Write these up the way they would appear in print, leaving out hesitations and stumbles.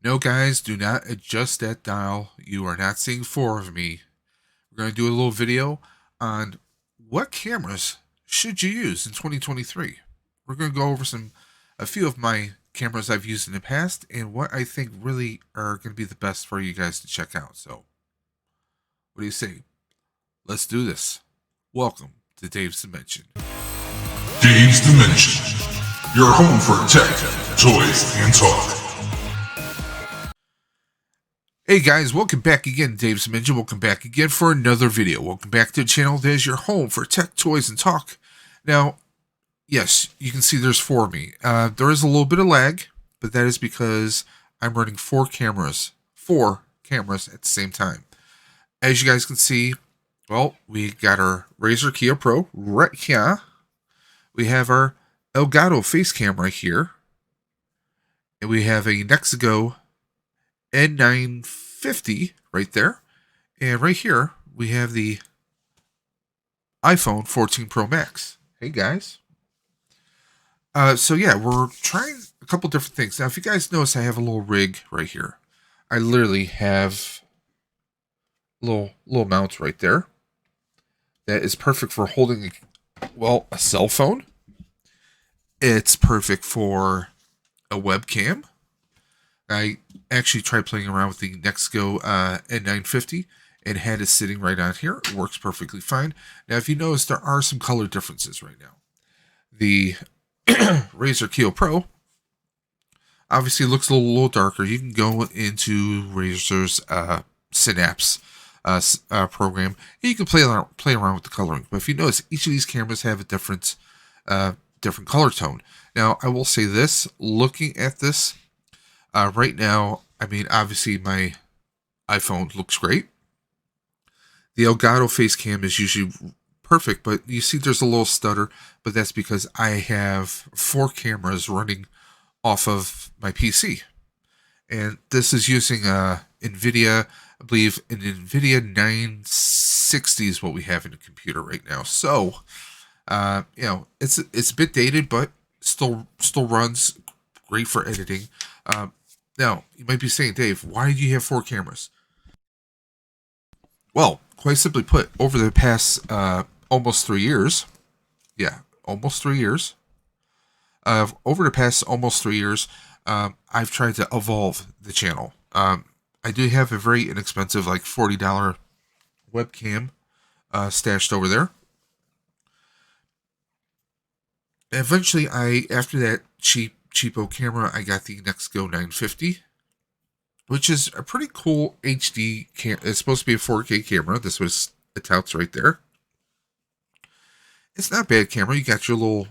No, guys, do not adjust that dial. You are not seeing four of me. We're going to do a little video on what cameras should you use in 2023. We're going to go over a few of my cameras I've used in the past and what I think really are going to be the best for you guys to check out. So, what do you say? Let's do this. Welcome to Dave's Dimension. Dave's Dimension, your home for tech, toys, and talk. Hey guys, welcome back again, Dave's Dimension. Welcome back again for another video. Welcome back to the channel that is your home for tech, toys, and talk. Now, yes, you can see there's four of me. There is a little bit of lag, but that is because I'm running four cameras at the same time. As you guys can see, well, we got our Razer Kiyo Pro right here. We have our Elgato face cam right here. And we have a Nexago N950 right there. And right here, we have the iPhone 14 Pro Max. Hey, guys. So yeah, we're trying a couple different things. Now, if you guys notice, I have a little rig right here. I literally have little mount right there. That is perfect for holding, a cell phone. It's perfect for a webcam. I actually tried playing around with the Nexago N950 and had it sitting right on here. It works perfectly fine. Now, if you notice, there are some color differences right now. The Razer Kiyo Pro obviously looks a little darker. You can go into Razer's Synapse program and you can play around with the coloring. But if you notice, each of these cameras have a different color tone. Now, I will say this: looking at this right now, I mean, obviously my iPhone looks great. The Elgato face cam is usually perfect, but you see there's a little stutter, but that's because I have four cameras running off of my PC. And this is using NVIDIA, I believe an NVIDIA 960 is what we have in the computer right now. So, it's a bit dated, but still runs great for editing. Now, you might be saying, Dave, why do you have four cameras? Well, quite simply put, over the past almost 3 years, almost 3 years, over the past almost 3 years, I've tried to evolve the channel. I do have a very inexpensive, like $40 webcam stashed over there. And eventually, after that cheapo camera, I got the Nexago 950, which is a pretty cool HD camera. It's supposed to be a 4K camera. This was it touts right there. It's not a bad camera. You got your little,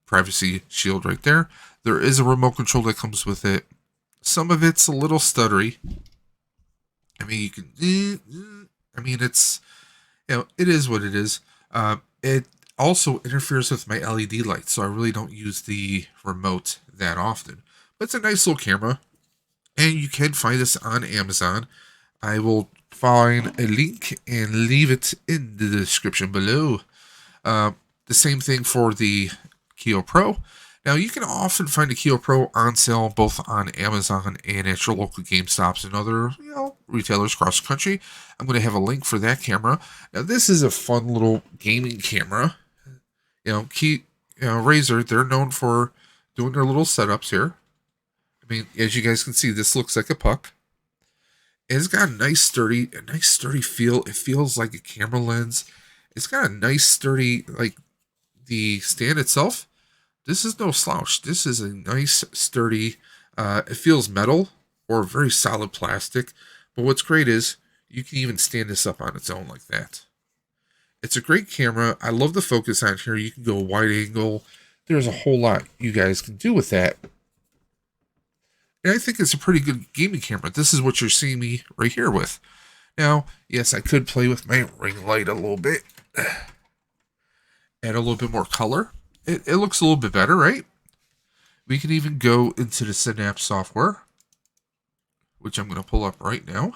privacy shield right there. There is a remote control that comes with it. Some of it's a little stuttery. I mean, you can. I mean, it's, it is what it is. It also interferes with my LED lights, so I really don't use the remote that often. But it's a nice little camera, and you can find this on Amazon. I will find a link and leave it in the description below. The same thing for the Kiyo Pro. Now, you can often find a Kiyo Pro on sale both on Amazon and at your local GameStops and other, retailers across the country. I'm going to have a link for that camera. Now, this is a fun little gaming camera. Razer, they're known for doing their little setups here. I mean, as you guys can see, this looks like a puck. It's got a nice sturdy feel. It feels like a camera lens. It's got a nice sturdy, like the stand itself. This is no slouch. This is a nice sturdy. It feels metal or very solid plastic. But what's great is you can even stand this up on its own like that. It's a great camera. I love the focus on here. You can go wide angle. There's a whole lot you guys can do with that. And I think it's a pretty good gaming camera. This is what you're seeing me right here with. Now, yes, I could play with my ring light a little bit. Add a little bit more color. It looks a little bit better, right? We can even go into the Synapse software, which I'm going to pull up right now.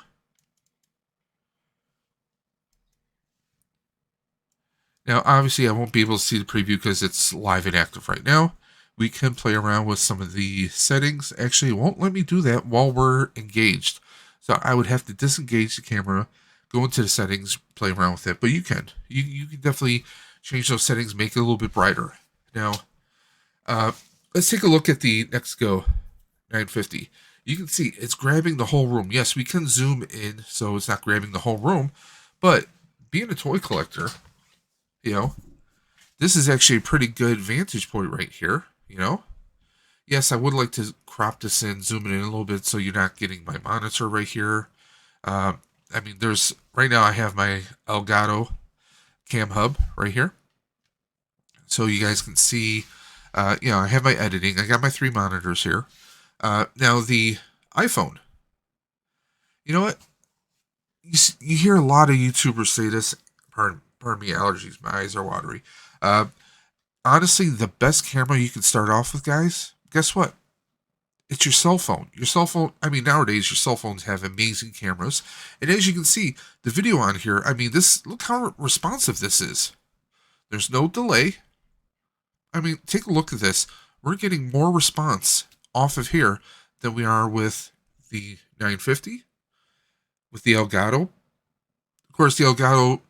Now, obviously, I won't be able to see the preview because it's live and active right now. we can play around with some of the settings. Actually, it won't let me do that while we're engaged. So I would have to disengage the camera, go into the settings, play around with it. But you can. You can definitely change those settings, make it a little bit brighter. Now, let's take a look at the Nextgo 950. You can see it's grabbing the whole room. Yes, we can zoom in so it's not grabbing the whole room. But being a toy collector, you know, this is actually a pretty good vantage point right here, you know. Yes, I would like to crop this in, zoom it in a little bit so you're not getting my monitor right here. I mean, there's, right now I have my Elgato Cam Hub right here. So you guys can see, I have my editing. I got my 3 monitors here. Now the iPhone, you know what? You hear a lot of YouTubers say this. Pardon me, allergies. My eyes are watery. Honestly, the best camera you can start off with, guys, guess what? It's your cell phone. Your cell phone, I mean, nowadays, your cell phones have amazing cameras. And as you can see, the video on here, I mean, look how responsive this is. There's no delay. I mean, take a look at this. We're getting more response off of here than we are with the 950, with the Elgato. Of course, the Elgato,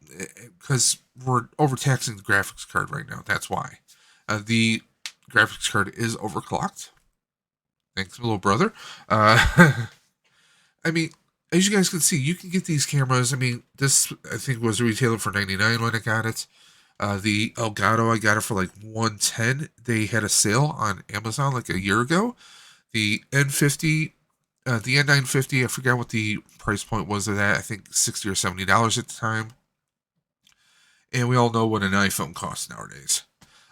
because we're overtaxing the graphics card right now. That's why. The graphics card is overclocked. Thanks, little brother. I mean, as you guys can see, you can get these cameras. I mean, this, I think, was retailing for $99 when I got it. The Elgato, I got it for like $110. They had a sale on Amazon like a year ago. The N50, the N950, I forgot what the price point was of that. I think $60 or $70 at the time. And we all know what an iPhone costs nowadays.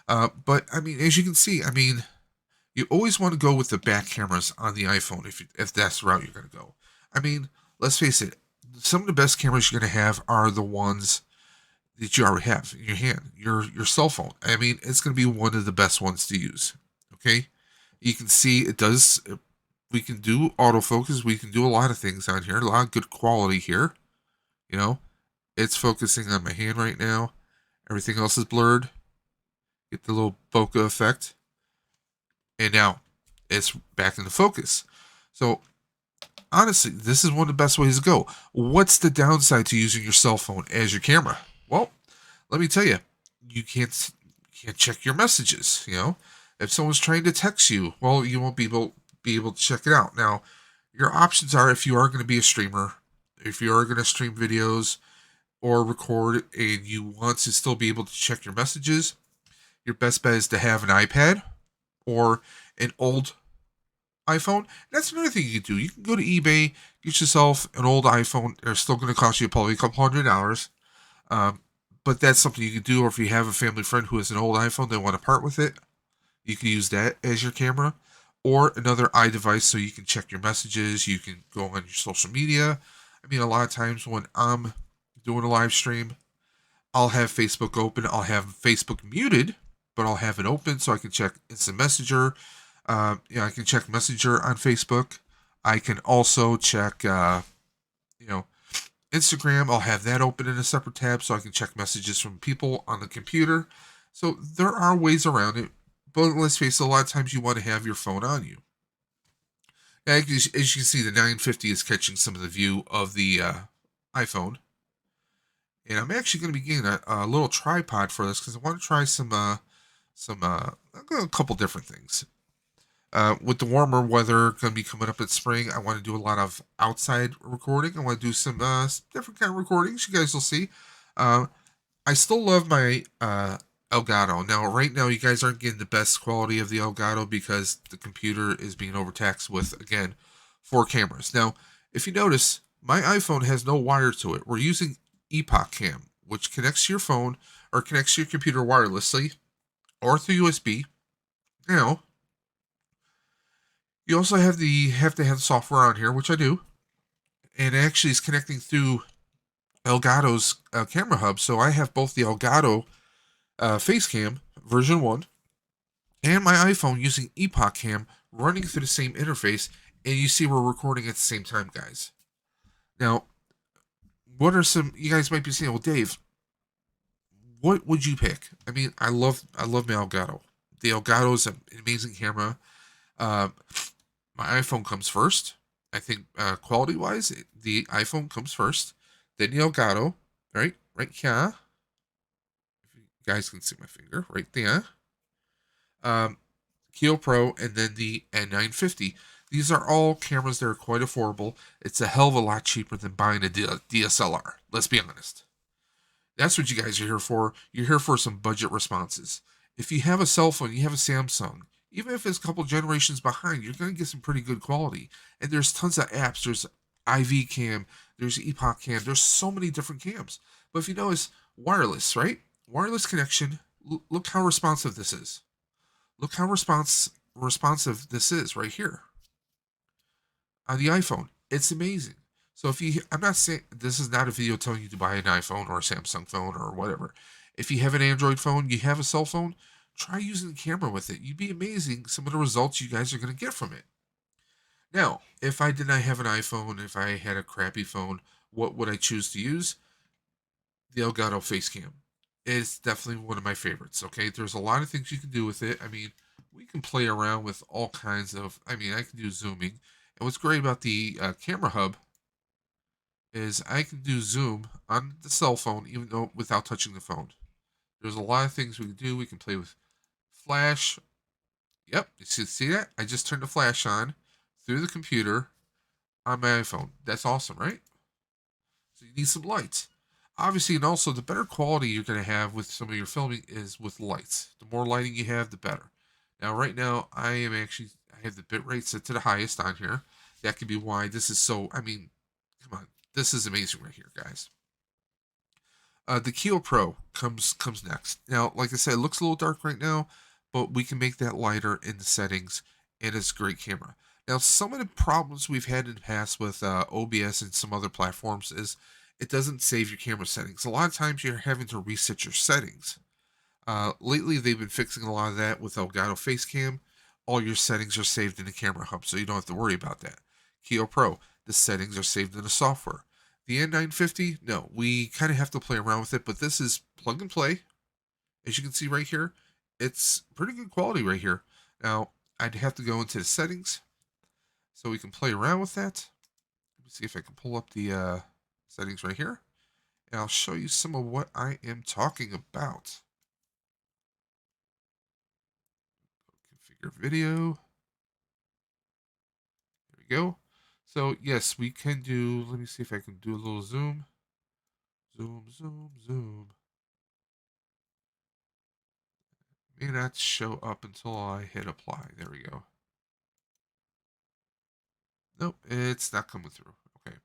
But I mean, as you can see, I mean, you always want to go with the back cameras on the iPhone if that's the route you're going to go. I mean, let's face it, some of the best cameras you're going to have are the ones that you already have in your hand, your cell phone. I mean, it's going to be one of the best ones to use. Okay, you can see it does. We can do autofocus. We can do a lot of things on here. A lot of good quality here. You know, it's focusing on my hand right now. Everything else is blurred. Get the little bokeh effect. And now it's back into focus. So honestly, this is one of the best ways to go. What's the downside to using your cell phone as your camera? Well, let me tell you, you can't check your messages. You know, if someone's trying to text you, well, you won't be able to check it out. Now, your options are, if you are going to be a streamer, if you are going to stream videos or record, and you want to still be able to check your messages, your best bet is to have an iPad or an old iPhone. That's another thing you can do. You can go to eBay, get yourself an old iPhone. They're still going to cost you probably a couple $100. But that's something you can do. Or if you have a family friend who has an old iPhone, they want to part with it, you can use that as your camera. Or another iDevice so you can check your messages. You can go on your social media. I mean, a lot of times when I'm doing a live stream, I'll have Facebook open. I'll have Facebook muted, but I'll have it open so I can check Instant Messenger. I can check Messenger on Facebook. I can also check, Instagram. I'll have that open in a separate tab so I can check messages from people on the computer. So there are ways around it, but let's face it, a lot of times you want to have your phone on you. Now, as you can see, the 950 is catching some of the view of the iPhone. And I'm actually going to be getting a little tripod for this because I want to try a couple different things. With the warmer weather going to be coming up in spring, I want to do a lot of outside recording. I want to do some different kind of recordings. You guys will see. I still love my Elgato. Now, right now, you guys aren't getting the best quality of the Elgato because the computer is being overtaxed with, again, 4 cameras. Now, if you notice, my iPhone has no wire to it. We're using Epoch Cam, which connects to your phone or connects to your computer wirelessly or through USB. Now, you also have to have the software on here, which I do, and it actually is connecting through Elgato's camera hub. So I have both the Elgato Facecam version 1 and my iPhone using Epoch Cam running through the same interface, and you see we're recording at the same time, guys. Now, what are some, you guys might be saying, well, Dave, what would you pick? I mean, I love my Elgato. The Elgato is an amazing camera. Uh, my iPhone comes first. I think quality wise, the iPhone comes first. Then the Elgato, right here. If you guys can see my finger, right there. Um, Keo Pro, and then the N950. These are all cameras that are quite affordable. It's a hell of a lot cheaper than buying a DSLR. Let's be honest. That's what you guys are here for. You're here for some budget responses. If you have a cell phone, you have a Samsung, even if it's a couple generations behind, you're going to get some pretty good quality. And there's tons of apps. There's IV Cam, there's Epoch Cam, there's so many different cams. But if you notice, wireless, right? Wireless connection. Look how responsive this is. Look how responsive this is right here on the iPhone. It's amazing. So if you, I'm not saying this is not a video telling you to buy an iPhone or a Samsung phone or whatever. If you have an Android phone, you have a cell phone, try using the camera with it. You'd be amazing some of the results you guys are going to get from it. Now, if I did not have an iPhone, if I had a crappy phone, what would I choose to use? The Elgato Facecam. It's definitely one of my favorites. Okay, there's a lot of things you can do with it. I mean, we can play around with all kinds of. I mean, I can do zooming, and what's great about the camera hub is I can do zoom on the cell phone even though without touching the phone. There's a lot of things we can do. We can play with flash. Yep, you see that? I just turned the flash on through the computer on my iPhone. That's awesome, right? So you need some lights. Obviously, and also the better quality you're going to have with some of your filming is with lights. The more lighting you have, the better. Now, right now, I have the bit rate set to the highest on here. That could be why this is so, I mean, come on. This is amazing right here, guys. The Keo Pro comes next. Now, like I said, it looks a little dark right now, but we can make that lighter in the settings, and it's a great camera. Now, some of the problems we've had in the past with OBS and some other platforms is it doesn't save your camera settings. A lot of times you're having to reset your settings. Lately, they've been fixing a lot of that with Elgato Facecam. All your settings are saved in the camera hub, so you don't have to worry about that. Keo Pro, the settings are saved in the software. The N950, no, we kind of have to play around with it, but this is plug and play. As you can see right here, it's pretty good quality right here. Now, I'd have to go into the settings so we can play around with that. Let me see if I can pull up the settings right here, and I'll show you some of what I am talking about. Configure video. There we go. So, yes, we can do, let me see if I can do a little zoom. Zoom, zoom, zoom. May not show up until I hit apply. There we go. Nope, it's not coming through. Okay.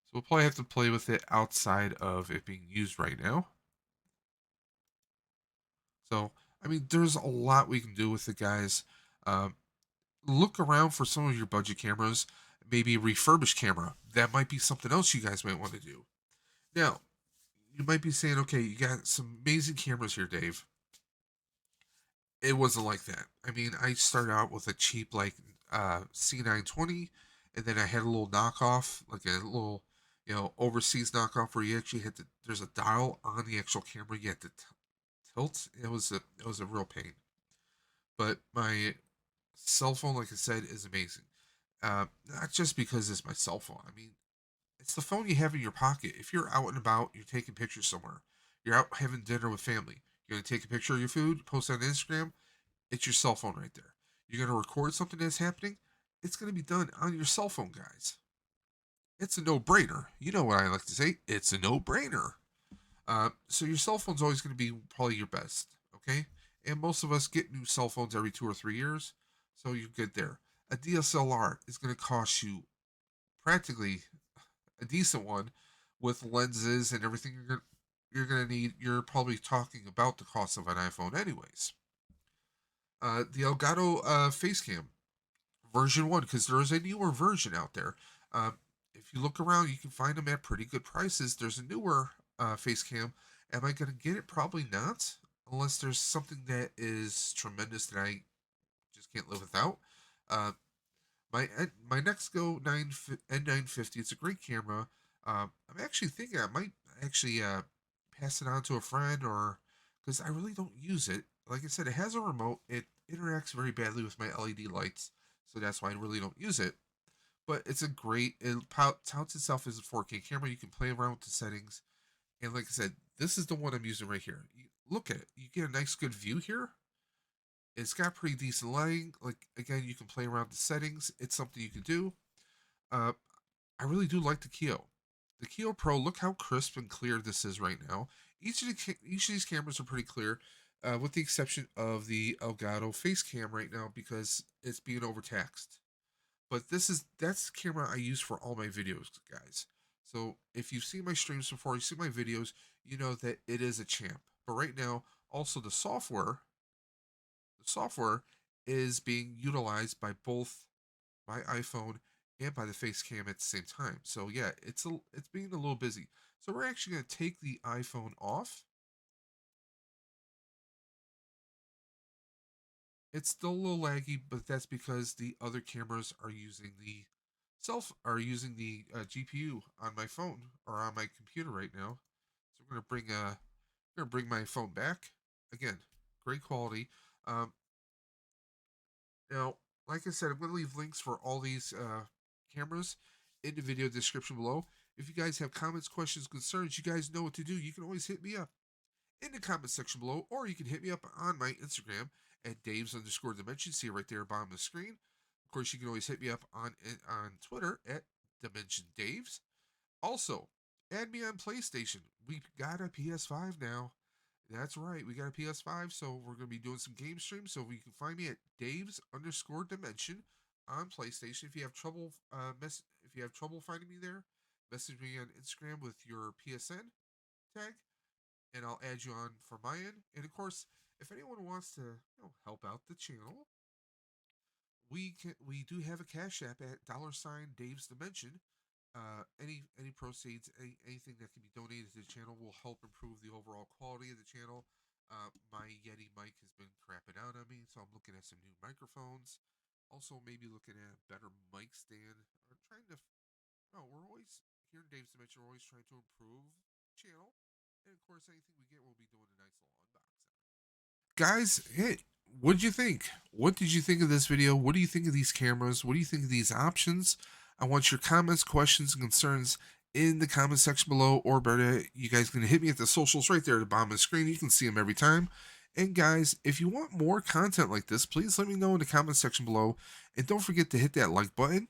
So we'll probably have to play with it outside of it being used right now. So, I mean, there's a lot we can do with it, guys. Um, look around for some of your budget cameras, maybe a refurbished camera. That might be something else you guys might want to do. Now, you might be saying, okay, you got some amazing cameras here, Dave. It wasn't like that. I mean, I started out with a cheap, like, C920, and then I had a little knockoff, like a little, overseas knockoff where you actually had to, there's a dial on the actual camera you had to tilt. It was a real pain. But my cell phone, like I said, is amazing. Not just because it's my cell phone. I mean, it's the phone you have in your pocket. If you're out and about, you're taking pictures somewhere, you're out having dinner with family, you're going to take a picture of your food, post it on Instagram, it's your cell phone right there. You're going to record something that's happening, it's going to be done on your cell phone, guys. It's a no brainer. You know what I like to say? It's a no brainer. So your cell phone's always going to be probably your best, okay? And most of us get new cell phones every 2 or 3 years, so you get there. A DSLR is going to cost you practically a decent one with lenses and everything you're gonna need. You're probably talking about the cost of an iPhone, anyways. The Elgato Facecam version 1, because there is a newer version out there. Uh, if you look around, you can find them at pretty good prices. There's a newer Facecam. Am I going to get it? Probably not, unless there's something that is tremendous that I just can't live without. Uh, my Nextgo N950. It's a great camera. I'm actually thinking I might actually pass it on to a friend, or because I really don't use it. like I said, it has a remote. It interacts very badly with my LED lights, so that's why I really don't use it. But it's a great. It touts itself as a 4K camera. You can play around with the settings, and like I said, this is the one I'm using right here. Look at it. You get a nice, good view here. It's got pretty decent lighting. Like again, you can play around with the settings. It's something you can do. Uh, I really do like the Keo. The Keo Pro, look how crisp and clear this is right now. Each of these cameras are pretty clear, with the exception of the Elgato face cam right now because it's being overtaxed. But that's the camera I use for all my videos, guys. So if you've seen my streams before, you see my videos, you know that it is a champ. But right now, also the software is being utilized by both my iPhone and by the face cam at the same time. So yeah, it's being a little busy. So we're actually going to take the iPhone off. It's still a little laggy, but that's because the other cameras are using the GPU on my phone or on my computer right now. So we're gonna bring my phone back again. Great quality. Um, Now, like I said, I'm going to leave links for all these cameras in the video description below. If you guys have comments, questions, concerns, you guys know what to do. You can always hit me up in the comment section below, or you can hit me up on my Instagram at Daves_Dimension. See it right there bottom of the screen. Of course, you can always hit me up on Twitter at Dimension Daves. Also, add me on PlayStation. We've got a PS5 now. That's right, we got a PS5, so we're gonna be doing some game streams. So you can find me at Daves_Dimension on PlayStation. If you have trouble finding me there, message me on Instagram with your PSN tag, and I'll add you on for my end. And of course, if anyone wants to help out the channel, we do have a cash app at $Dave's Dimension. Any proceeds, anything that can be donated to the channel will help improve the overall quality of the channel. My Yeti mic has been crapping out on me, so I'm looking at some new microphones. Also, maybe looking at a better mic stand. Or trying to. No, we're always here in Dave's Dimension. We're always trying to improve the channel, and of course, anything we get, we'll be doing a nice little unboxing. Guys, hey, what did you think? What did you think of this video? What do you think of these cameras? What do you think of these options? I want your comments, questions, and concerns in the comment section below, or better, you guys can hit me at the socials right there at the bottom of the screen. You can see them every time. And guys, if you want more content like this, please let me know in the comment section below. And don't forget to hit that like button.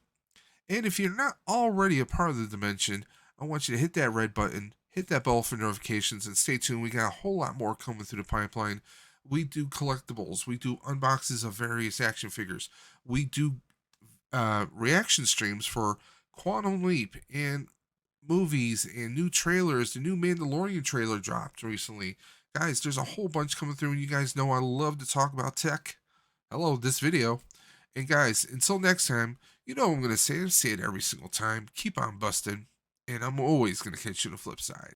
And if you're not already a part of the Dimension, I want you to hit that red button, hit that bell for notifications, and stay tuned. We got a whole lot more coming through the pipeline. We do collectibles. We do unboxes of various action figures. We do reaction streams for Quantum Leap and movies and new trailers. The new Mandalorian trailer dropped recently. Guys, there's a whole bunch coming through, and you guys know I love to talk about tech. Hello, this video. And guys, until next time, you know what I'm going to say. I say it every single time. Keep on busting, and I'm always going to catch you on the flip side.